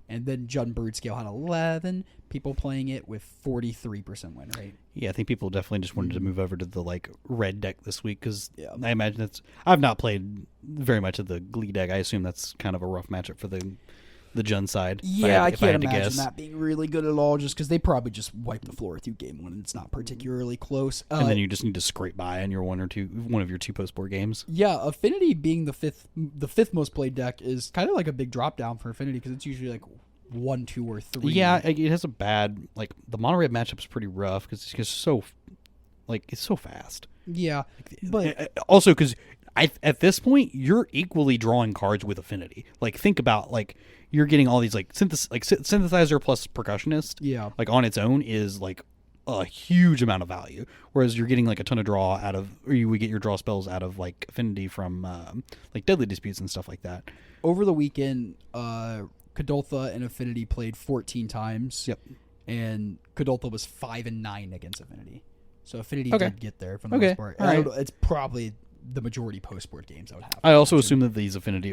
And then Jund Brood-Scale had 11 people playing it with 43% win rate. Yeah, I think people definitely just wanted to move over to the red deck this week because I imagine I've not played very much of the Glee deck. I assume that's kind of a rough matchup for the Jund side. Yeah, I can't imagine that being really good at all, just because they probably just wipe the floor with you game one, and it's not particularly close. And then you just need to scrape by in your one of your two post-board games. Yeah, Affinity being the fifth most played deck is kind of like a big drop down for Affinity because it's usually 1, 2, or 3. Yeah, it has a bad the mono red matchup is pretty rough because it's just so it's so fast. Yeah, but also because at this point you're equally drawing cards with Affinity. Think about you're getting all these synthesizer plus percussionist. Yeah, on its own is a huge amount of value. Whereas you're getting a ton of draw out of, or you would get your draw spells out of Affinity from Deadly Disputes and stuff like that. Over the weekend, Kadoltha and Affinity played 14 times. Yep. And Kadoltha was 5-9 against Affinity. So Affinity did get there for the most part. Right. It's probably the majority post-board games I would have. I also assume that these Affinity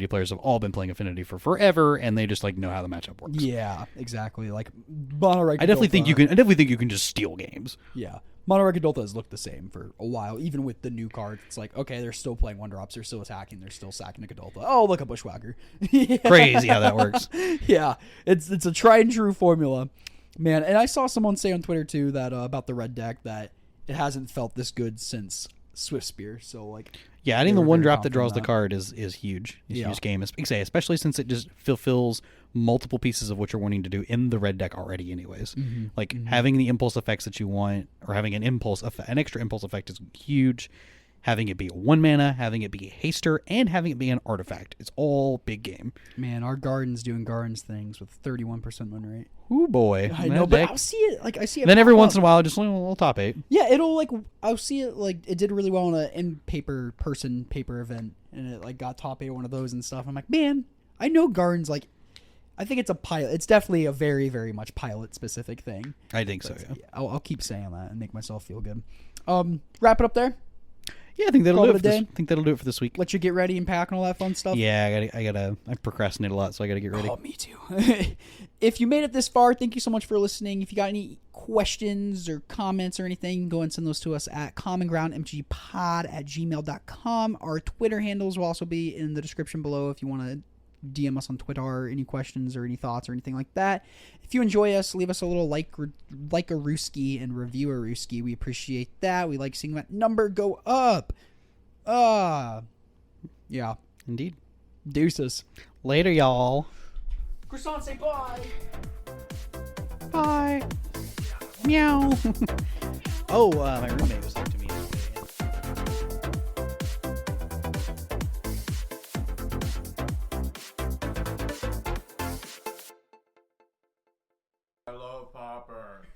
players have all been playing Affinity for forever, and they just know how the matchup works. Yeah, exactly. Mono Red Kadoltha, I definitely think you can just steal games. Yeah. Mono Red Kadoltha has looked the same for a while, even with the new card. It's okay, they're still playing 1-drops, they're still attacking, they're still sacking a Kadoltha. Oh, look, a Bushwhacker. Yeah. Crazy how that works. Yeah, it's a tried and true formula. Man, and I saw someone say on Twitter, too, that about the red deck, that it hasn't felt this good since Swift Spear. So, yeah, adding the 1-drop that draws the card is huge. It's a huge game, especially since it just fulfills multiple pieces of what you're wanting to do in the red deck already anyways. Having the impulse effects that you want, or having an extra impulse effect is huge. Having it be a 1 mana, having it be a haster, and having it be an artifact. It's all big game. Man, our Garden's doing Garden's things with 31% win rate. Ooh, boy. I know, but I'll see it, I see it. And then every once in a while, just a little top 8. Yeah, I'll see it, it did really well in a in-paper event, and it, got top 8 one of those and stuff. I'm man, I know Garden's, I think it's a pilot. It's definitely a very, very much pilot-specific thing. I think so, yeah. I'll keep saying that and make myself feel good. Wrap it up there. Yeah, I think that'll do it for this week. Let you get ready and pack and all that fun stuff. Yeah, I procrastinate a lot, so I gotta get ready. Oh, me too. If you made it this far, thank you so much for listening. If you got any questions or comments or anything, you can go and send those to us at commongroundmgpod@gmail.com. Our Twitter handles will also be in the description below if you want to DM us on Twitter, any questions or any thoughts or anything like that. If you enjoy us, leave us a little like a Rooski and review a Rooski. We appreciate that. We like seeing that number go up. Yeah. Indeed. Deuces. Later, y'all. Croissant, say bye. Bye. Meow. My roommate was talking to me. Hello, Pauper.